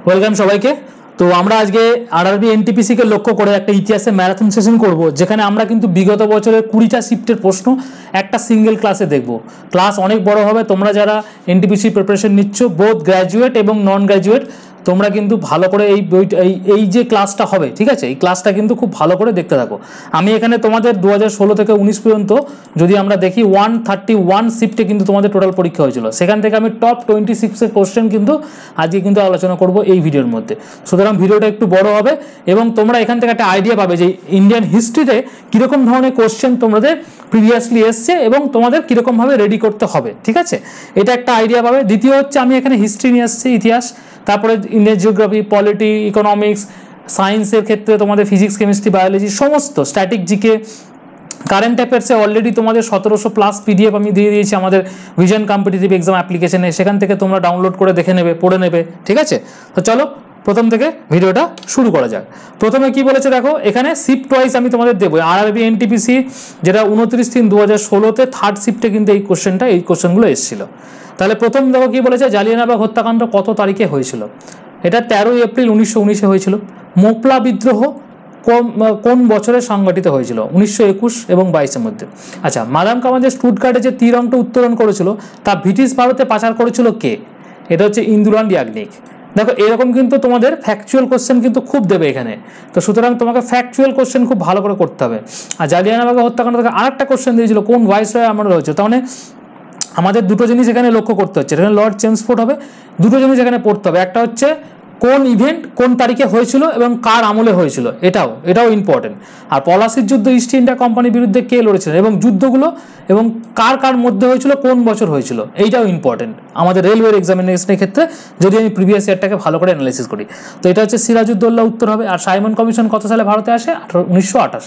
Welcome সবাইকে। তো আমরা আজকে আরআরবি এনটিপিসি কে লক্ষ্য করে একটা ইতিহাসের ম্যারাথন সেশন করব, যেখানে আমরা কিন্তু বিগত বছরের 20টা শিফটের প্রশ্ন একটা সিঙ্গেল ক্লাসে দেখব। ক্লাস অনেক বড় হবে। তোমরা যারা এনটিপিসি প্রিপারেশন নিচ্ছ, বোথ গ্র্যাজুয়েট এবং নন গ্র্যাজুয়েট, তোমরা কিন্তু ভালো করে এই যে ক্লাসটা হবে, ঠিক আছে, এই ক্লাসটা কিন্তু খুব ভালো করে দেখতে থাকো। আমি এখানে তোমাদের 2016 থেকে 19 পর্যন্ত যদি আমরা দেখি 131 শিফটে কিন্তু তোমাদের টোটাল পরীক্ষা হয়েছিল। সেখান থেকে আমি টপ 26 কোশ্চেন কিন্তু আজকে কিন্তু আলোচনা করব এই ভিডিওর মধ্যে। সুতরাং ভিডিওটা একটু বড় হবে এবং তোমরা এখান থেকে একটা আইডিয়া পাবে যে ইন্ডিয়ান হিস্ট্রিতে কীরকম ধরনের কোশ্চেন তোমাদের প্রিভিয়াসলি এসছে এবং তোমাদের কীরকমভাবে রেডি করতে হবে, ঠিক আছে, এটা একটা আইডিয়া পাবে। দ্বিতীয় হচ্ছে, আমি এখানে হিস্ট্রি নিয়ে আসছি, ইতিহাস, তারপরে ইন্ডিয়ান জিওগ্রাফি, পলিটি, ইকোনমিক্স, সায়েন্সের ক্ষেত্রে তোমাদের ফিজিক্স, কেমিস্ট্রি, বায়োলজি, সমস্ত স্ট্যাটিক, জিকে, কারেন্ট অ্যাফেয়ার্সে অলরেডি তোমাদের 1700+ পিডিএফ আমি দিয়ে দিয়েছি আমাদের ভিশন কম্পিটিটিভ এক্সাম অ্যাপ্লিকেশনে। সেখান থেকে তোমরা ডাউনলোড করে দেখে নেবে, পড়ে নেবে, ঠিক আছে। তো চলো প্রথম থেকে ভিডিওটা শুরু করা যাক। প্রথমে কি বলেছে দেখো, এখানে শিফট ওয়াইজ আমি তোমাদের দেবো। আরআরবি এনটিপিসি যেটা 29/3/2016-তে থার্ড শিফটে কিন্তু এই কোশ্চেনগুলো এসেছিল। তাহলে প্রথম দেখো কি বলেছে, জালিয়ানওয়ালাবাগ হত্যাকাণ্ড কত তারিখে হয়েছিল? এটা 13 এপ্রিল 1919-এ হয়েছিল। মোপলা বিদ্রোহ কোন বছরে সংগঠিত হয়েছিল? 1921 এবং 22-এর মধ্যে। আচ্ছা, মাদাম কামাজের স্টুটগার্টে যে তীর অঙ্ক উত্তোলন করেছিল তা ব্রিটিশ ভারতে পাচার করেছিল কে? এটা হচ্ছে ইন্দুরান ইয়াগনিক। দেখো, এরকম কিন্তু তোমাদের ফ্যাকচুয়াল কোশ্চেন কিন্তু খুব দেবে এখানে, তো সুতরাং তোমাকে ফ্যাকচুয়াল কোশ্চেন খুব ভালো করে করতে হবে। আর জালিয়ানওয়ালাবাগ হত্যাকাণ্ড থেকে আরেকটা কোশ্চেন দিয়েছিল, কোন ভাইসরয় আমলে হয়েছে? তাহলে আমাদের দুটো জিনিস এখানে লক্ষ্য করতে হচ্ছে। এখানে লর্ড চেমসফোর্ড হবে, দুটো জিনিস এখানে পড়তে হবে। একটা হচ্ছে কোন ইভেন্ট কোন তারিখে হয়েছিল এবং কার আমলে হয়েছিল, এটাও ইম্পর্টেন্ট। আর পলাশির যুদ্ধ ইস্ট ইন্ডিয়া কোম্পানির বিরুদ্ধে কে লড়েছিলেন এবং যুদ্ধগুলো এবং কার মধ্যে হয়েছিল, কোন বছর হয়েছিল, এইটাও ইম্পর্টেন্ট আমাদের রেলওয়ের এক্সামিনেশনের ক্ষেত্রে, যদি আমি প্রিভিয়াস ইয়ারটাকে ভালো করে অ্যানালাইসিস করি। তো এটা হচ্ছে সিরাজউদ্দৌলা উত্তর হবে। আর সাইমন কমিশন কত সালে ভারতে আসে? 1928।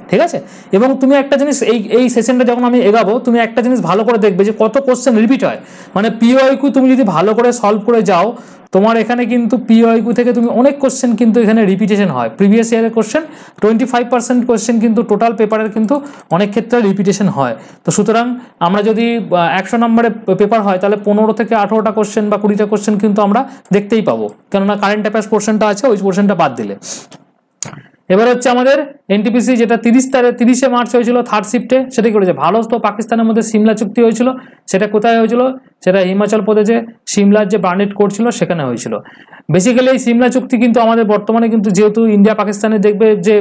ঠিক আছে। এবং তুমি একটা জিনিস এই সেশনটা যখন আমি এগাবো, তুমি একটা জিনিস ভালো করে দেখবে যে কত কোশ্চেন রিপিট হয়। মানে পিওআইকিউ তুমি যদি ভালো করে সলভ করে যাও, তোমার এখানে কিন্তু পিওআইকিউ থেকে তুমি অনেক কোশ্চেন কিন্তু এখানে রিপিটেশন হয়। প্রিভিয়াস ইয়ারের কোশ্চেন 25% কোশ্চেন কিন্তু টোটাল পেপারের কিন্তু অনেক ক্ষেত্রে রিপিটেশন হয়। তো সুতরাং আমরা যদি 100 নম্বরের পেপার হয়, তাহলে 15 থেকে 18টা কোশ্চেন বা 20টা কোশ্চেন কিন্তু আমরা দেখতেই পাবো, কেননা কারেন্ট অ্যাফেয়ার্স পোর্শনটা আছে, ওই পোর্শনটা বাদ দিলে। এবার হচ্ছে আমাদের এনটিপিসি যেটা 30 মার্চ হয়েছিল থার্ড শিফটে, সেটা কি করেছে? ভারত ও পাকিস্তানের মধ্যে সিমলা চুক্তি হয়েছিল। সেটা কোথায় হয়েছিল? সেটা হিমাচল প্রদেশে সিমলার যে বার্নেট কোর্ট ছিল সেখানে হয়েছিল। বেসিক্যালি এই সিমলা চুক্তি কিন্তু আমাদের বর্তমানে কিন্তু যেহেতু ইন্ডিয়া পাকিস্তানের দেখবে যে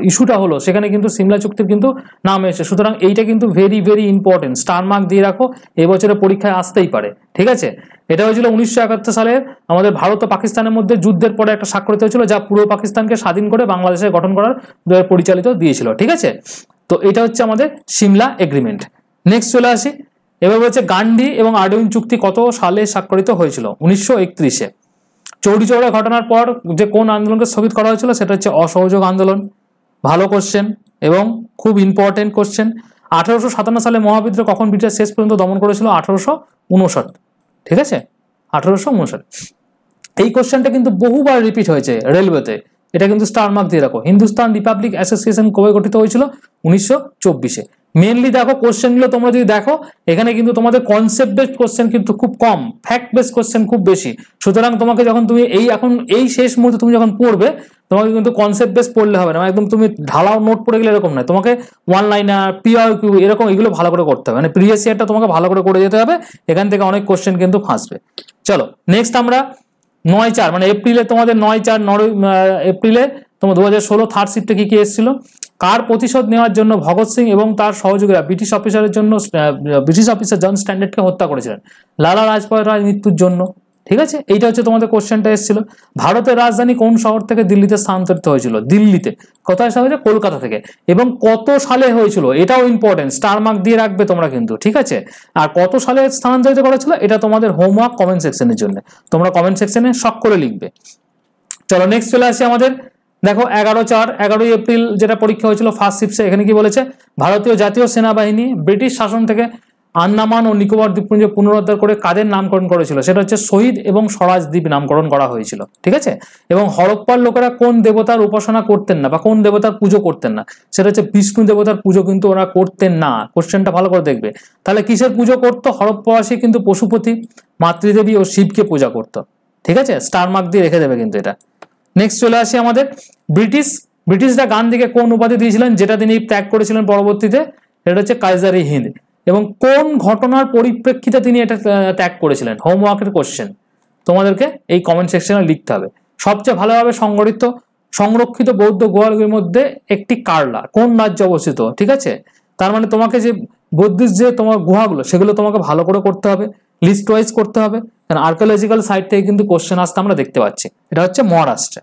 ইস্যুটা হলো, সেখানে কিন্তু সিমলা চুক্তির কিন্তু নাম এসেছে। সুতরাং এইটা কিন্তু very very important, star mark দিয়ে রাখো, এবছরের পরীক্ষায় আসতেই পারে, ঠিক আছে। এটা হয়েছিল 1971 সালের আমাদের ভারত ও পাকিস্তানের মধ্যে যুদ্ধের পরে একটা স্বাক্ষরিত হয়েছিল, যা পুরো পাকিস্তানকে স্বাধীন করে বাংলাদেশে গঠন করার পরিচালিত দিয়েছিল, ঠিক আছে। তো এটা হচ্ছে আমাদের সিমলা এগ্রিমেন্ট। নেক্সট চলে আসি। এবার বলছে গান্ধী এবং আরডুইন চুক্তি কত সালে স্বাক্ষরিত হয়েছিল? 1931-এ। চৌরি চৌরা ঘটনার পর যে কোন আন্দোলনকে স্থগিত করা হয়েছিল? সেটা হচ্ছে অসহযোগ আন্দোলন। ভালো কোশ্চেন এবং খুব ইম্পর্টেন্ট কোশ্চেন। 1857 সালে মহাবিদ্রোহ কখন ব্রিটিশ শেষ পর্যন্ত দমন করেছিল? 1859, ঠিক আছে, 1859। এই কোশ্চেনটা কিন্তু বহুবার রিপিট হয়েছে রেলওয়েতে, এটা কিন্তু স্টার মার্ক দিয়ে রাখো। হিন্দুস্তান রিপাবলিক অ্যাসোসিয়েশন কবে গঠিত হয়েছিল? 1924-এ। মেনলি দেখো কোশ্চেনগুলো তোমরা যদি দেখো, এখানে কিন্তু তোমাদের কনসেপ্ট বেসড কোশ্চেন কিন্তু খুব কম, ফ্যাক্ট বেসড কোশ্চেন খুব বেশি। সুতরাং তোমাকে যখন তুমি এই শেষ মুহূর্তে তুমি যখন পড়বে, তোমাকে কিন্তু কনসেপ্ট বেস পড়লে হবে না, একদম তুমি ঢালাও নোট পড়ে গেলে এরকম নয়। তোমাকে ওয়ান লাইনার, পিওআইকিউ, এরকম এগুলো ভালো করে করতে হবে। মানে প্রিভিয়াস ইয়ারটা তোমাকে ভালো করে যেতে হবে, এখান থেকে অনেক কোশ্চেন কিন্তু ফাঁসবে। চলো নেক্সট আমরা 9/4 মানে এপ্রিলে তোমাদের 9/4 এপ্রিলে তোমার 2016 থার্ড শিফটে কি কি এসেছিল? কার প্রতিশোধ নেওয়ার জন্য ভগৎ সিং এবং তার সহযোগীরা ব্রিটিশ অফিসার জন স্ট্যান্ডার্ডকে হত্যা করেছিলেন? লালা লাজপত রায় মৃত্যুর জন্য, ঠিক আছে। এইটা হচ্ছে তোমাদের কোশ্চেনটা এসেছিল। ভারতের রাজধানী কোন শহর থেকে দিল্লিতে স্থানান্তরিত হয়েছিল? দিল্লিতে। কোথায় হয়েছে? কলকাতা থেকে। এবং কত সালে হয়েছিল? এটাও ইম্পর্টেন্ট, স্টার মার্ক দিয়ে রাখবে তোমরা কিন্তু, ঠিক আছে। আর কত সালে স্থানান্তরিত করা ছিল, এটা তোমাদের হোমওয়ার্ক কমেন্ট সেকশনের জন্য, তোমরা কমেন্ট সেকশনে শখ করে লিখবে। চলো নেক্সট চলে আসি আমাদের। দেখো 11 এপ্রিল যেটা পরীক্ষা হয়েছিল ফার্স্ট শিফটে, এখানে কি বলেছে? ভারতীয় জাতীয় সেনাবাহিনী ব্রিটিশ শাসন থেকে আন্দামান ও নিকোবর দ্বীপপুঞ্জ পুনরুদ্ধার করে কাদের নামকরণ করেছিল? সেটা হচ্ছে শহীদ এবং স্বরাজ দ্বীপ নামকরণ করা হয়েছিল, ঠিক আছে। এবং হরপ্পার লোকেরা কোন দেবতার উপাসনা করতেন না বা কোন দেবতার পুজো করতেন না? সেটা হচ্ছে বিষ্ণু দেবতার পুজো কিন্তু ওরা করতেন না। কোশ্চেনটা ভালো করে দেখবে। তাহলে কিসের পুজো করতো? হরপ্পাবাসী কিন্তু পশুপতি, মাতৃদেবী ও শিবকে পূজা করতো। ঠিক আছে, স্টার মার্ক দিয়ে রেখে দেবে কিন্তু এটা। নেক্সট চলে আসি আমাদের ব্রিটিশরা গান্ধীকে কোন উপাধি দিয়েছিলেন যেটা তিনি ত্যাগ করেছিলেন পরবর্তীতে? এটা হচ্ছে কাইজার ই হিন্দ। এবং কোন ঘটনার পরিপ্রেক্ষিতে তিনি এটা ত্যাগ করেছিলেন? হোমওয়ার্কের কোশ্চেন, তোমাদেরকে এই কমেন্ট সেকশনে লিখতে হবে। সবচেয়ে ভালোভাবে সংরক্ষিত বৌদ্ধ গুহাগুলির মধ্যে একটি কারলা কোন রাজ্যে অবস্থিত? ঠিক আছে, তার মানে তোমাকে যে বৌদ্ধিস্ট যে তোমার গুহাগুলো সেগুলো তোমাকে ভালো করে করতে হবে, লিস্ট ওয়াইজ করতে হবে, কারণ আর্কিওলজিক্যাল সাইট থেকে কিন্তু কোশ্চেন আসতে আমরা দেখতে পাচ্ছি। এটা হচ্ছে মহারাষ্ট্রে।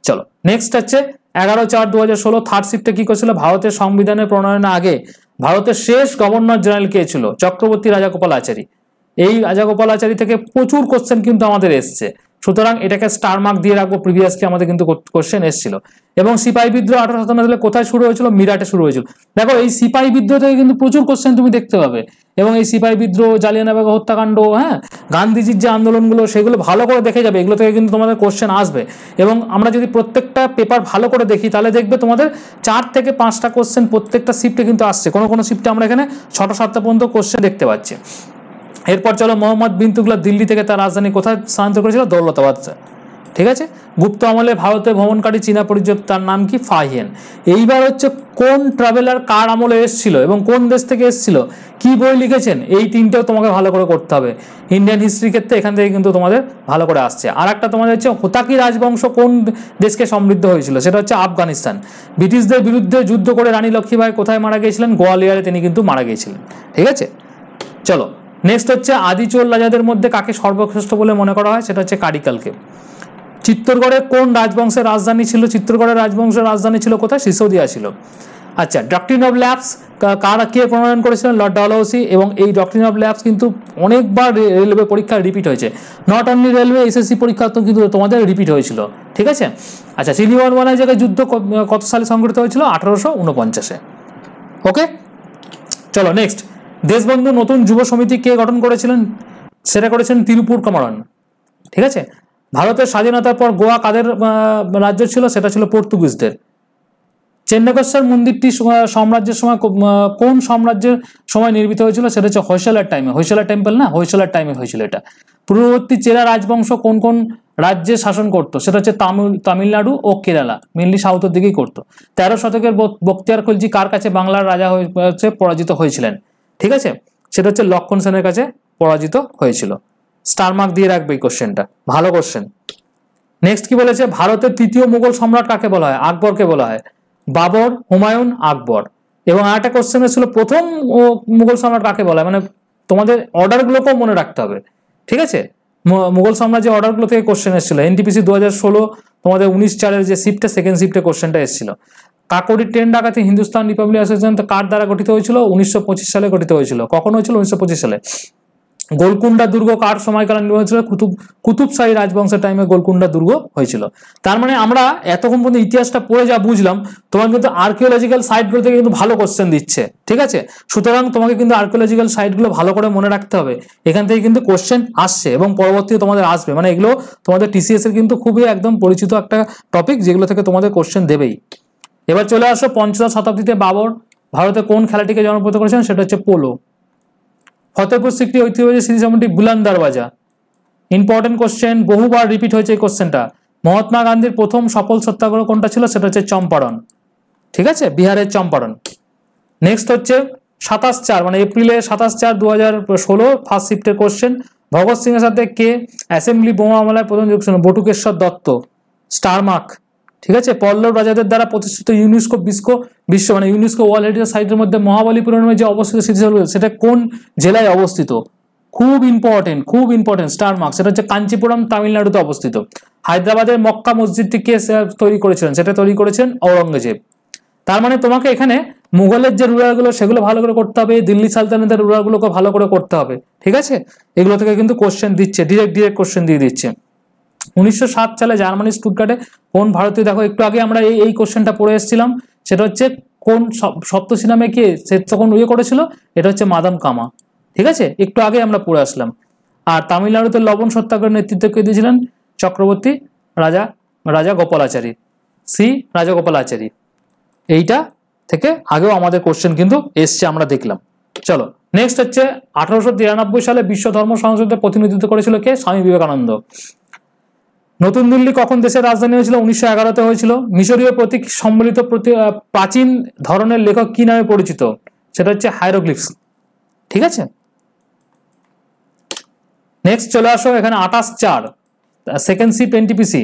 চলো নেক্সট হচ্ছে 11/4/2016 থার্ড শিফটে কি করেছিল? ভারতের সংবিধানের প্রণয়নের আগে ভারতের শেষ গভর্নর জেনারেল কে ছিল? চক্রবর্তী রাজাগোপালাচারী। এই রাজাগোপালাচারী থেকে প্রচুর কোশ্চেন কিন্তু আমাদের এসছে, সুতরাং এটাকে স্টার মার্ক দিয়ে রাখবো। প্রিভিয়াসলি আমাদের কিন্তু কোশ্চেন এসেছিল। এবং সিপাহী বিদ্রোহ 1857 সালে কোথায় শুরু হয়েছিল? মিরাটে শুরু হয়েছিল। দেখো এই সিপাহী বিদ্রোহ থেকে কিন্তু প্রচুর কোশ্চেন তুমি দেখতে পাবে। এবং এই সিপাহী বিদ্রোহ, জালিয়ানওয়ালাবাগ হত্যাকাণ্ড, হ্যাঁ, গান্ধীজির যে আন্দোলনগুলো সেগুলো ভালো করে দেখে যাবে, এগুলো থেকে কিন্তু তোমাদের কোশ্চেন আসবে। এবং আমরা যদি প্রত্যেকটা পেপার ভালো করে দেখি তাহলে দেখবে তোমাদের 4 থেকে 5টা কোশ্চেন প্রত্যেকটা শিফটে কিন্তু আসছে। কোনো শিফটে আমরা এখানে 6টা-7টা পর্যন্ত কোশ্চেন দেখতে পাচ্ছি। এরপর চলো, মোহাম্মদ বিন তুগলক দিল্লি থেকে তার রাজধানী কোথায় স্থানান্তর করেছিল? দৌলতাবাদ। ঠিক আছে, গুপ্ত আমলে ভারতে ভ্রমণকারী চীনা পরিচয়, তার নাম কি? ফাহিয়েন। এইবার হচ্ছে কোন ট্রাভেলার কার আমলে এসেছিল এবং কোন দেশ থেকে এসেছিল, কি বই লিখেছেন, এই তিনটেও তোমাকে ভালো করে করতে হবে। ইন্ডিয়ান হিস্ট্রির ক্ষেত্রে এখান থেকে কিন্তু তোমাদের ভালো করে আসছে। আর একটা তোমাদের হচ্ছে হোতাকি রাজবংশ কোন দেশকে সমৃদ্ধ হয়েছিল? সেটা হচ্ছে আফগানিস্তান। ব্রিটিশদের বিরুদ্ধে যুদ্ধ করে রানী লক্ষ্মীবাই কোথায় মারা গিয়েছিলেন? গোয়ালিয়রে তিনি কিন্তু মারা গিয়েছিলেন। ঠিক আছে, চলো নেক্সট হচ্ছে আদি চোল রাজাদের মধ্যে কাকে সর্বশ্রেষ্ঠ বলে মনে করা হয়? সেটা হচ্ছে কারিকালকে। চিত্তরগড়ের কোন রাজবংশের রাজধানী ছিল? চিত্তরগড়ের রাজবংশের রাজধানী ছিল কোথায়? সিসোদিয়া ছিল। আচ্ছা, ডক্ট্রিন অফ ল্যাপস কে প্রণয়ন করেছিলেন? লর্ড ডালহৌসি। এবং এই ডক্ট্রিন অফ ল্যাপস কিন্তু অনেকবার রেলওয়ে পরীক্ষায় রিপিট হয়েছে। নট অনলি রেলওয়ে, এসএসসি পরীক্ষা তো কিন্তু তোমাদের রিপিট হয়েছিল। ঠিক আছে, আচ্ছা, সিলিওয়ার জায়গায় যুদ্ধ কত সালে সংঘটিত হয়েছিল? 1849-এ। ওকে, চলো নেক্সট। দেশবন্ধু নতুন যুব সমিতি কে গঠন করেছিলেন? সেটা করেছেন তিরুপুর কুমারন। ঠিক আছে, ভারতের স্বাধীনতার পর গোয়া কাদের রাজ্য ছিল? সেটা ছিল পর্তুগিজদের। চেন্নাকেশ্বর মন্দিরটি সাম্রাজ্যের সময় কোন সাম্রাজ্যের সময় নির্মিত হয়েছিল? সেটা হচ্ছে হৈসলার টাইমে। হৈসলার টেম্পল না, হৈসলার টাইমে হয়েছিল এটা। পূর্ববর্তী চেরা রাজবংশ কোন কোন রাজ্যে শাসন করতো? সেটা হচ্ছে তামিলনাড়ু ও কেরালা, মেনলি সাউথের দিকেই করতো। 13 শতকের বখতিয়ার খলজি কার কাছে বাংলার রাজা হচ্ছে পরাজিত হয়েছিলেন? ঠিক আছে, সেটা হচ্ছে লক্ষণ সেনের কাছে পরাজিত হয়েছিল। স্টার মার্ক দিয়ে রাখবে এই কোশ্চেনটা, ভালো কোশ্চেন। নেক্সট কি বলেছে? ভারতের তৃতীয় মুঘল সম্রাট কাকে বলা হয়? আকবরকে বলা হয়। বাবর, হুমায়ুন, আকবর। এবং আরেকটা কোশ্চেন ছিল প্রথম মুঘল সম্রাট কাকে বলা হয়, মানে তোমাদের অর্ডারগুলোকেও মনে রাখতে হবে। ঠিক আছে, মুঘল সাম্রাজ্যের অর্ডারগুলো থেকে কোশ্চেন এসেছিল। এনটিপিসি 2016 তোমাদের 19/4 যে শিফটে, সেকেন্ড শিফটে কোশ্চেনটা এসেছিল। কাকোরি ট্রেন ডাকাতি হিন্দুস্তান রিপাবলিক অ্যাসোসিয়েশন কার দ্বারা গঠিত হয়েছিল? 1925 সালে গঠিত হয়েছিল। কখন হয়েছিল? 1925 সালে। গোলকুন্ডা দুর্গ কার সময়কালে নির্মাণ হয়েছিল? কুতুব শাহী রাজবংশের টাইমে গোলকুন্ডা দুর্গ হয়েছিল। তার মানে আমরা এতক্ষণ পর্যন্ত ইতিহাসটা পড়ে যা বুঝলাম, তোমার কিন্তু আর্কিওলজিক্যাল সাইটগুলো থেকে কিন্তু ভালো কোশ্চেন দিচ্ছে। ঠিক আছে, সুতরাং তোমাকে কিন্তু আর্কিওলজিক্যাল সাইটগুলো ভালো করে মনে রাখতে হবে। এখান থেকে কিন্তু কোশ্চেন আসছে এবং পরবর্তীতে তোমাদের আসবে, মানে এগুলো তোমাদের টিসিএস এর কিন্তু খুবই একদম পরিচিত একটা টপিক, যেগুলো থেকে তোমাদের কোশ্চেন দেবেই। এবার চলে আসো, পঞ্চদশ শতাব্দীতে বাবর ভারতে কোন খেলাটিকে জনপ্রিয় করেছেন? সেটা হচ্ছে পোলো। ফতেহপুর সিক্রি ঐতিহ্যবাহী স্মৃতিসৌধটি বুলন্দ দরওয়াজা। ইম্পর্টেন্ট কোশ্চেন, বহুবার রিপিট হয়েছে এই কোশ্চেনটা। মহাত্মা গান্ধীর প্রথম সফল সত্যাগ্রহ কোনটা ছিল? সেটা হচ্ছে চম্পারণ। ঠিক আছে, বিহারের চম্পারণ। নেক্সট হচ্ছে 27/4 মানে এপ্রিলের 27/4/2016 ফার্স্ট শিফটের কোশ্চেন। ভগৎ সিং এর সাথে কে অ্যাসেম্বলি বোমা হামলায় প্রথম যুক্ত ছিল? বটুকেশ্বর দত্ত। Star mark. ঠিক আছে, পল্লব রাজাদের দ্বারা প্রতিষ্ঠিত ইউনেস্কো বিশ্ব মানে ইউনেস্কো ওয়ার্ল্ড হেরিটেজ সাইটের মধ্যে মহাবলীপুরমে যে অবস্থিত স্মৃতিসৌধ, সেটা কোন জেলায় অবস্থিত? খুব ইম্পর্টেন্ট স্টার মার্ক। সেটা হচ্ছে কাঞ্চিপুরম, তামিলনাড়ুতে অবস্থিত। হায়দ্রাবাদের মক্কা মসজিদটি কে তৈরি করেছিলেন? সেটা তৈরি করেছেন ঔরঙ্গজেব। তার মানে তোমাকে এখানে মুঘলের যে রুলারগুলো সেগুলো ভালো করে করতে হবে, দিল্লি সালতানাতের রুলারগুলোকে ভালো করে করতে হবে। ঠিক আছে, এগুলো থেকে কিন্তু কোশ্চেন দিচ্ছে, ডিরেক্ট কোশ্চেন দিয়ে দিচ্ছে। 1907 সালে জার্মানি স্টুটগার্টে কোন ভারতীয়, দেখো একটু আগে আমরা এই কোশ্চেনটা পড়ে এসেছিলাম, সেটা হচ্ছে কোন সপ্তর্ষি নামে কে সে তখন করেছিল? এটা হচ্ছে মাদাম কামা। ঠিক আছে, একটু আগে আমরা পড়ে আসলাম। আর তামিলনাড়ুতে লবণ সত্যাগ্রহের নেতৃত্ব কে দিয়েছিলেন? চক্রবর্তী রাজা গোপালাচারী। রাজা গোপালাচারী। এইটা থেকে আগেও আমাদের কোশ্চেন কিন্তু এসছে, আমরা দেখলাম। চলো নেক্সট হচ্ছে 1893 সালে বিশ্ব ধর্ম সংসদে প্রতিনিধিত্ব করেছিল কে? স্বামী বিবেকানন্দ। নতুন দিল্লি কখন দেশের রাজধানী হয়েছিল? 1911-তে হয়েছিল। মিশরীয় প্রতীক সম্বলিত প্রাচীন ধরনের লেখক কি নামে পরিচিত? সেটা হচ্ছে হাইরোগ্লিফস। ঠিক আছে, নেক্সট চলে আসো এখানে 28/4 সেকেন্ড শিফট এনটিপিসি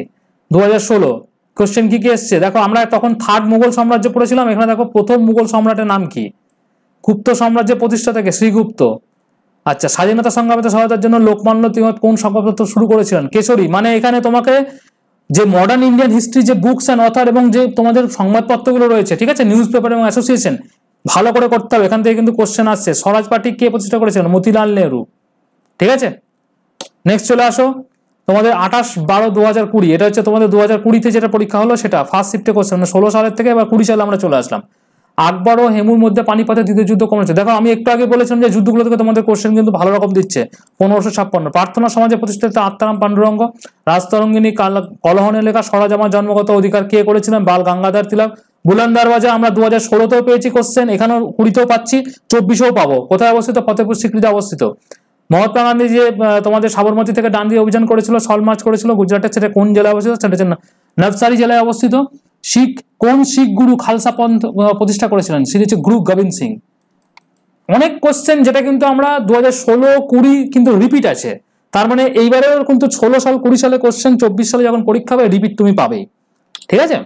2016 কোশ্চেন কি কি এসছে দেখো। আমরা তখন থার্ড মুঘল সাম্রাজ্য পড়েছিলাম, এখানে দেখো প্রথম মুঘল সম্রাটের নাম কি? গুপ্ত সাম্রাজ্যের প্রতিষ্ঠা থেকে শ্রীগুপ্ত। আচ্ছা, স্বাধীনতা সংগ্রামে সহায়তার জন্য লোকমান্য তিলক কোন সংবাদপত্র শুরু করেছিলেন? কেশরী। মানে এখানে তোমাকে যে মডার্ন ইন্ডিয়ান হিস্ট্রি যে বুকস অ্যান্ড অথার এবং যে তোমাদের সংবাদপত্রগুলো রয়েছে, ঠিক আছে, নিউজ পেপার এবং অ্যাসোসিয়েশন ভালো করে করতে হবে, এখান থেকে কিন্তু কোশ্চেন আসছে। স্বরাজ পার্টি কে প্রতিষ্ঠা করেছিলেন? মতিলাল নেহরু। ঠিক আছে, নেক্সট চলে আসো তোমাদের 28/12/2020, এটা হচ্ছে তোমাদের 2020-তে যেটা পরীক্ষা হলো সেটা ফার্স্ট শিফটে কোশ্চেন, মানে 16 সালের থেকে এবার 20 সালে আমরা চলে আসলাম। আকবর ও হেমুর মধ্যে পানিপথের দ্বিতীয় যুদ্ধ কখন হচ্ছে? দেখো আমি একটু আগে বলেছিলাম যে যুদ্ধগুলো থেকে তোমাদের কোশ্চেন কিন্তু ভালো রকম দিচ্ছে। 1556। প্রার্থনা সমাজে প্রতিষ্ঠিত আত্মারাম পাণ্ডুরঙ্গ। রাজতরঙ্গিনী কলহনে লেখা স্বরাজ আমার জন্মগত অধিকার কে করেছিলেন? বাল গঙ্গাধর তিলক। বুলন্দ দরওয়াজা আমরা 2016-তেও পেয়েছি কোশ্চেন, এখানেও 20-তেও পাচ্ছি, 24-এও পাবো। কোথায় অবস্থিত? ফতেপুর সিক্রিতে অবস্থিত। মহাত্মা গান্ধী যে তোমাদের সাবরমতী থেকে ডান্ডি অভিযান করেছিল, সল মার্চ করেছিল গুজরাটের, সেটা কোন জেলায় অবস্থিত? সেটা হচ্ছে নবসারি জেলায় অবস্থিত। কোন শিখ গুরু খালসা পন্থ প্রতিষ্ঠা করেছিলেন? সেটা হচ্ছে গুরু গোবিন্দ সিং। অনেক কোশ্চেন যেটা কিন্তু আমরা 2016-20 কিন্তু রিপিট আছে, তার মানে এইবারেও কিন্তু 16 সাল 20 সালে কোশ্চেন 24 সালে যখন পরীক্ষা হবে রিপিট তুমি পাবেই। ঠিক আছে,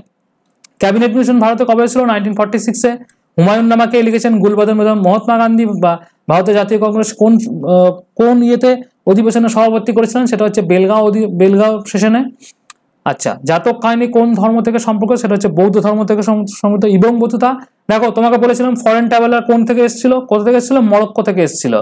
ক্যাবিনেট মিশন ভারতে কবে হয়েছিল? 1946-এ। হুমায়ুন নামা কে লিখেছেন? গুলবাদন বেগম। মহাত্মা গান্ধী বা ভারতের জাতীয় কংগ্রেস কোন ইয়েতে অধিবেশনে সভাপতি করেছিলেন? সেটা হচ্ছে বেলগাঁও সেশনে। আচ্ছা, জাতক কাহিনী কোন ধর্ম থেকে সম্পর্ক? সেটা হচ্ছে বৌদ্ধ ধর্ম থেকে সম্পর্কিত। ইবং বতুতা, দেখো তোমাকে বলেছিলাম ফরেন ট্রাভেলার কোন থেকে এসেছিল, কোথা থেকে এসেছিল? মরক্কো থেকে এসেছিল।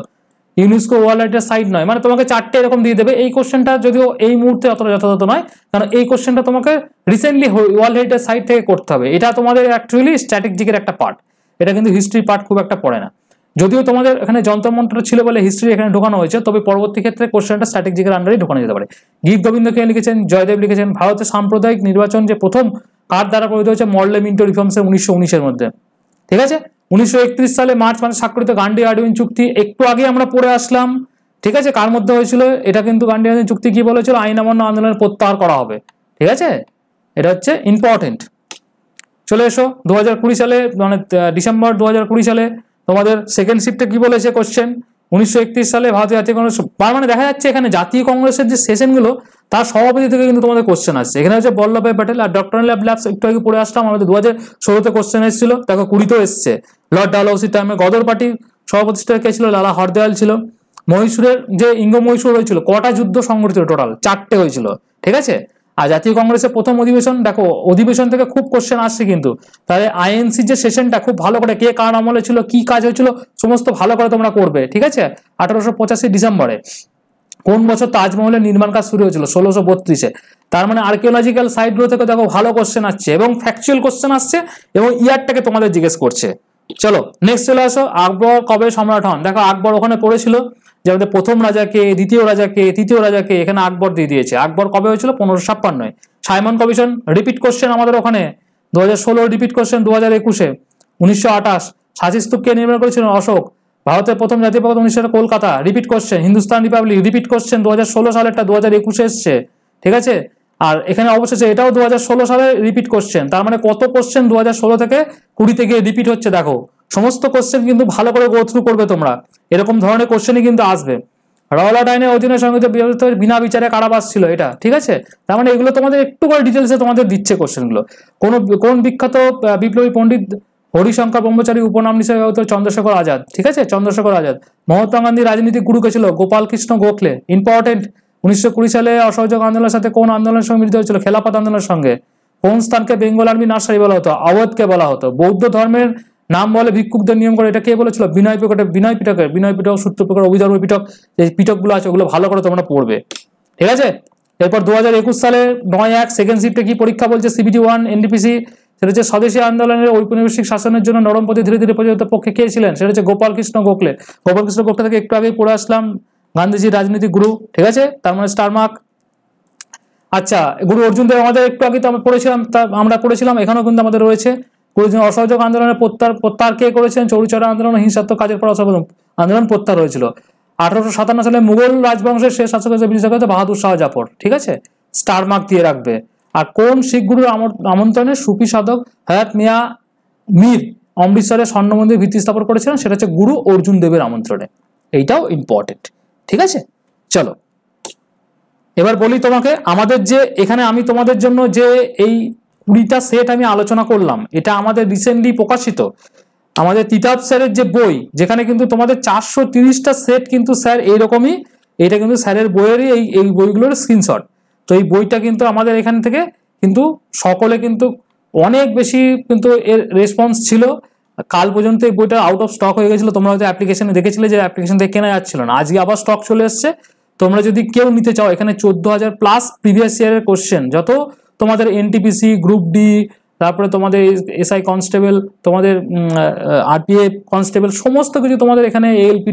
ইউনেস্কো ওয়ার্ল্ড হেরিটেজ সাইট নয়, মানে তোমাকে 4টে এরকম দিয়ে দেবে। এই কোশ্চেনটা যদিও এই মুহূর্তে অতটা যথাযথ নয়, কারণ এই কোশ্চেনটা তোমাকে রিসেন্টলি ওয়ার্ল্ড হেরিটেজ সাইট থেকে করতে হবে। এটা তোমাদের অ্যাকচুয়ালি স্ট্র্যাটেজিকের একটা পার্ট, এটা কিন্তু হিস্ট্রি পার্ট খুব একটা পড়ে না। যদিও তোমাদের এখানে যন্ত্রমন্ত্র ছিল বলে হিস্ট্রি এখানে ঢোকানো হয়েছে, তবে পরবর্তী ক্ষেত্রে কোশ্চেনটা স্ট্র্যাটেজিকের আন্ডারেই ঢোকানো যেতে পারে। গীত গোবিন্দ কে লিখেছেন? জয়দেব লিখেছেন। ভারতের সাম্প্রদায়িক নির্বাচন যে প্রথম কার দ্বারা প্রণীত হয়েছে? মর্লে মিন্টো রিফর্মস 1919-এর মধ্যে। ঠিক আছে, 1931 সালে মার্চ মাসে স্বাক্ষরিত গান্ডি আরডুইন চুক্তি একটু আগে আমরা পড়ে আসলাম। ঠিক আছে, কার মধ্যে হয়েছিল? এটা কিন্তু গান্ডি আরডুইন চুক্তি কি বলেছিল? আইন অমান্য আন্দোলনের প্রত্যাহার করা হবে। ঠিক আছে, এটা হচ্ছে ইম্পর্টেন্ট। চলে এসো 2020 সালে, মানে ডিসেম্বর 2020 সালে তোমাদের সেকেন্ড শিফটে কি বলেছে কোশ্চেন? 1931 সালে ভারতীয় জাতীয় কংগ্রেস, তার মানে দেখা যাচ্ছে এখানে জাতীয় কংগ্রেসের যে সেশনগুলো তার সভাপতি থেকে কিন্তু তোমাদের কোশ্চেন আসছে। এখানে হচ্ছে বল্লভভাই প্যাটেল আর ডক্টর ল্যাবস একটু আগে পড়ে আসলাম, আমাদের 2016-তে কোশ্চেন এসেছিল, দেখো 20-তেও এসছে। লর্ড ডালহৌসির টাইমে গদর পার্টি সভাপতিষ্ঠা কে ছিল? লালা হরদয়াল ছিল। মহীশূরের যে ইঙ্গ মহীশূর হয়েছিল, কটা যুদ্ধ সংঘটিত? টোটাল 4টে হয়েছিল। ঠিক আছে, আর জাতীয় কংগ্রেসের প্রথম অধিবেশন, দেখো অধিবেশন থেকে খুব কোশ্চেন আসছে কিন্তু, তাহলে আইএনসি যে সেশনটা খুব ভালো করে কে কার আমলে ছিল, কি কাজ হয়েছিল, সমস্ত ভালো করে তোমরা করবে। ঠিক আছে, 1885 ডিসেম্বরে। কোন বছর তাজমহলের নির্মাণ কাজ শুরু হয়েছিল? 1632-এ। তার মানে আর্কিওলজিক্যাল সাইটগুলো থেকে দেখো ভালো কোশ্চেন আসছে এবং ফ্যাকচুয়াল কোশ্চেন আসছে এবং ইয়ারটাকে তোমাদের জিজ্ঞেস করছে। চলো নেক্সট চলে আসো, আকবর কবে সম্রাট হন? দেখো আকবর ওখানে পড়েছিল যে আমাদের প্রথম রাজাকে, দ্বিতীয় রাজাকে, তৃতীয় রাজাকে, এখানে আকবর দিয়ে দিয়েছে। আকবর কবে হয়েছিল? 1556-এ। সাইমন কমিশন রিপিট কোশ্চেন আমাদের ওখানে 2016 রিপিট কোশ্চেন 2021-এ। 1928 সাঁচি স্তূপ কে নির্মাণ করেছিলেন? অশোক। ভারতের প্রথম জাতীয় পতাকা 1900 Kolkata, repeat question. Hindustan Republic repeat question 2016 সালেরটা 2021-এ এসছে। ঠিক আছে, আর এখানে অবশেষে এটাও 2016 সালে রিপিট কোশ্চেন। তার মানে কত কোশ্চেন 2016 থেকে 20-তে গিয়ে রিপিট হচ্ছে দেখো। সমস্ত কোশ্চেন কিন্তু ভালো করে গো থ্রু করবে তোমরা, এরকম ধরনের কোশ্চেনই কিন্তু আসবে। রওলাট আইনের অধীনে সংগঠিত বিনা বিচারে কারাবাস ছিল এটা। ঠিক আছে, তার মানে এগুলো তোমাদের একটু করে ডিটেলসে তোমাদের দিচ্ছে কোশ্চেনগুলো। কোন বিখ্যাত বিপ্লবী পণ্ডিত হরিশঙ্কর ব্রহ্মচারী উপনাম হিসেবে চন্দ্রশেখর আজাদ? ঠিক আছে, চন্দ্রশেখর আজাদ। মহাত্মা গান্ধী রাজনীতিক গুরু কে ছিল? গোপাল কৃষ্ণ গোখলে। ইম্পর্টেন্ট, 1920 সালে অসহযোগ আন্দোলনের সাথে কোন আন্দোলনের সঙ্গে মিলিত হয়েছিল? খেলাফত আন্দোলনের সঙ্গে। কোন স্থানকে বেঙ্গল আর্মি নার্সারি বলা হতো? আওয়াধকে বলা হতো। বৌদ্ধ ধর্মের নাম বলে ভিক্ষুকদের নিয়ম করে, এটা কে বলেছিল? বিনয় পিটক সূত্র পিটক, অভিধর্ম পিটক, যে পিটকগুলো আছে ওগুলো ভালো করে তোমরা পড়বে। ঠিক আছে, এরপর 2021 সালে 9/1 সেকেন্ড শিফটে কি পরীক্ষা বলছে? CBT 1 NDPC, সেটা হচ্ছে স্বদেশী আন্দোলনের ঔপনিবেশিক শাসনের জন্য নরম পথে ধীরে ধীরে প্রচলিত পক্ষে কে ছিলেন? সেটা হচ্ছে গোপাল কৃষ্ণ গোখলে। গোপাল কৃষ্ণ গোখলে থেকে একটু আগেই পড়ে আসলাম, গান্ধীজির রাজনীতিক গুরু। ঠিক আছে, তার মানে স্টার মার্ক। আচ্ছা, গুরু অর্জুন দেব আমাদের একটু আগে তো আমরা পড়েছিলাম, এখানেও কিন্তু আমাদের রয়েছে। গুরুজন অসহযোগ আন্দোলনের প্রত্যাহার কে করেছেন? চৌরিচৌরা আন্দোলন, হিংসাত্মক কাজের পর অসহযোগ আন্দোলন প্রত্যাহার হয়েছিল। 1857 সালে মুঘল রাজবংশের শেষ শাসক হিসেবে বিবেচিত হয়েছে বাহাদুর শাহ জাফর। ঠিক আছে, স্টার মার্ক দিয়ে রাখবে। আর কোন শিখ গুরুর আমন্ত্রণে সুফি সাধক হায়াত মিয়া মীর অমৃতসরের স্বর্ণ মন্দির ভিত্তি স্থাপন করেছিলেন, সেটা হচ্ছে গুরু অর্জুন দেবের আমন্ত্রণে। এইটাও ইম্পর্টেন্ট। ঠিক আছে, চলো এবার বলি তোমাকে, আমাদের যে এখানে আমি তোমাদের জন্য যে এই 20টা সেট আমি আলোচনা করলাম, এটা আমাদের রিসেন্টলি প্রকাশিত আমাদের তিতাব স্যারের যে বই, যেখানে কিন্তু তোমাদের 430টা সেট কিন্তু স্যার এইরকমই, এটা কিন্তু স্যারের বইয়েরই এই বইগুলোর স্ক্রিনশট। তো এই বইটা কিন্তু আমাদের এখান থেকে কিন্তু সকলে কিন্তু অনেক বেশি কিন্তু এর রেসপন্স ছিল। কাল পর্যন্ত এই বইটা আউট অফ স্টক হয়ে গেছিলো, তোমরা হয়তো অ্যাপ্লিকেশনে দেখেছিলে যে অ্যাপ্লিকেশন থেকে কেনা যাচ্ছিল না, আজকে আবার স্টক চলে এসছে। তোমরা যদি কেউ নিতে চাও, এখানে 14,000 প্লাস প্রিভিয়াস ইয়ারের কোশ্চেন, যত তোমাদের এনটিপিসি, গ্রুপ ডি, তারপরে তোমাদের এসআই কনস্টেবল, তোমাদের আরপিএফ কনস্টেবল, সমস্ত কিছু তোমাদের এখানে এএলপি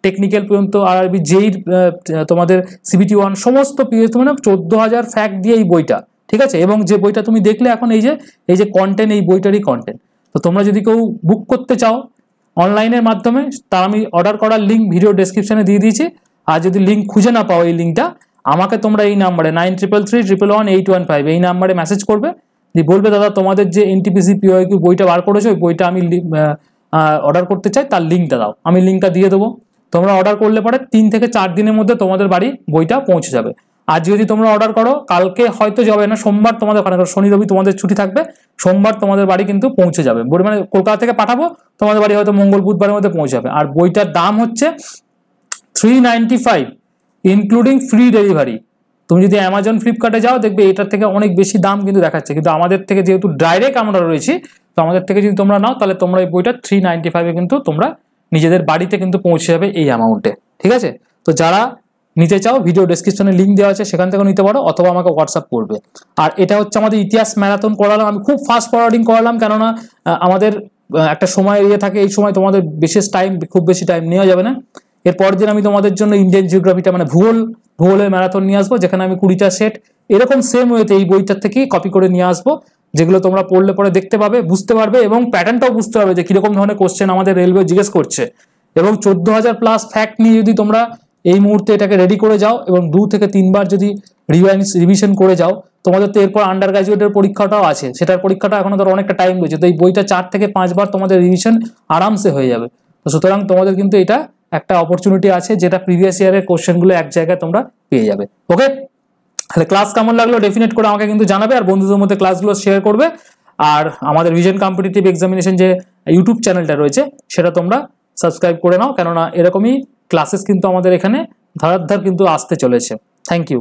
টেকনিক্যাল পর্যন্ত, আরআরবি জেই, তোমাদের সিবিটি 1 সমস্ত মানে 14,000 ফ্যাক্ট দিয়ে এই বইটা। ঠিক আছে, এবং যে বইটা তুমি দেখলে এখন এই যে কন্টেন্ট, এই বইটারই কন্টেন্ট। তো তোমরা যদি কেউ বুক করতে চাও অনলাইনের মাধ্যমে, তা আমি অর্ডার করার লিঙ্ক ভিডিও ডেসক্রিপশনে দিয়ে দিয়েছি। আর যদি লিঙ্ক খুঁজে না পাও এই লিঙ্কটা, আমাকে তোমরা এই নাম্বারে 9333111815 এই নাম্বারে মেসেজ করবে, দিয়ে বলবে দাদা তোমাদের যে এনটিপিসি পিওআইকিউ বইটা বার করেছো, ওই বইটা আমি অর্ডার করতে চাই, তার লিঙ্কটা দাও, আমি লিঙ্কটা দিয়ে দেবো। তোমরা অর্ডার করলে পরে 3 থেকে 4 দিনের মধ্যে তোমাদের বাড়ি বইটা পৌঁছে যাবে। আর যদি তোমরা অর্ডার করো, কালকে হয়তো যাবে না, সোমবার তোমাদের ওখানে, শনি রবি তোমাদের ছুটি থাকবে, সোমবার তোমাদের বাড়ি কিন্তু পৌঁছে যাবে। মানে কলকাতা থেকে পাঠাবো, তোমাদের বাড়ি হয়তো মঙ্গল বুধবারের মধ্যে পৌঁছে যাবে। আর বইটার দাম হচ্ছে 395 ইনক্লুডিং ফ্রি ডেলিভারি। তুমি যদি অ্যামাজন ফ্লিপকার্টে যাও, দেখবে এটার থেকে অনেক বেশি দাম কিন্তু দেখাচ্ছে, কিন্তু আমাদের থেকে যেহেতু ডাইরেক্ট আমরা রয়েছি, তো আমাদের থেকে যদি তোমরা নাও, তাহলে তোমরা এই বইটা 395 কিন্তু তোমরা নিজেদের বাড়িতে কিন্তু পৌঁছে যাবে এই অ্যামাউন্টে। ঠিক আছে, তো যারা নিতে চাও ভিডিও ডেসক্রিপশনে লিঙ্ক দেওয়া আছে, সেখান থেকেও নিতে পারো, অথবা আমাকে হোয়াটসঅ্যাপ করবে। আর এটা হচ্ছে আমাদের ইতিহাস ম্যারাথন করালাম, আমি খুব ফাস্ট ফরওয়ার্ডিং করালাম, কেননা আমাদের একটা সময় ইয়ে থাকে, এই সময় তোমাদের বিশেষ টাইম, খুব বেশি টাইম নেওয়া যাবে না। এর পরের দিন আমি তোমাদের জন্য ইন্ডিয়ান জিওগ্রাফিটা মানে ভূগোলের ম্যারাথন নিয়ে আসবো, যেখানে আমি 20টা সেট এরকম সেম ওয়েতে এই বইটার থেকেই কপি করে নিয়ে আসবো, যেগুলো তোমরা পড়লে পরে দেখতে পাবে, বুঝতে পারবে, এবং প্যাটার্নটাও বুঝতে পারবে যে কিরকম ধরনের কোশ্চেন আমাদের রেলওয়ে জিজ্ঞেস করছে। এবং 14,000 প্লাস ফ্যাক্ট নিয়ে যদি তোমরা এই মুহূর্তে এটাকে রেডি করে যাও, এবং 2 থেকে 3 বার যদি রিভিশন করে যাও, তোমাদের তো এরপর আন্ডার গ্রাজুয়েটের পরীক্ষাটাও আছে, সেটার পরীক্ষাটা এখনো ধরো অনেকটা টাইম রয়েছে। তো এই বইটা 4 থেকে 5 বার তোমাদের রিভিশন আরামসে হয়ে যাবে। তো সুতরাং তোমাদের কিন্তু এটা একটা অপরচুনিটি আছে, যেটা প্রিভিয়াস ইয়ারের কোশ্চেনগুলো এক জায়গায় তোমরা পেয়ে যাবে। ওকে, তাহলে ক্লাস কেমন লাগলো ডেফিনেট করে আমাকে কিন্তু জানাবে, আর বন্ধুদের মধ্যে ক্লাসগুলো শেয়ার করবে। আর আমাদের ভিশন কম্পিটিটিভ এক্সামিনেশন যে ইউটিউব চ্যানেলটা রয়েছে, সেটা তোমরা সাবস্ক্রাইব করে নাও, কেননা এরকমই ক্লাসেস কিন্তু আমাদের এখানে ধারার কিন্তু আসতে চলেছে। Thank you.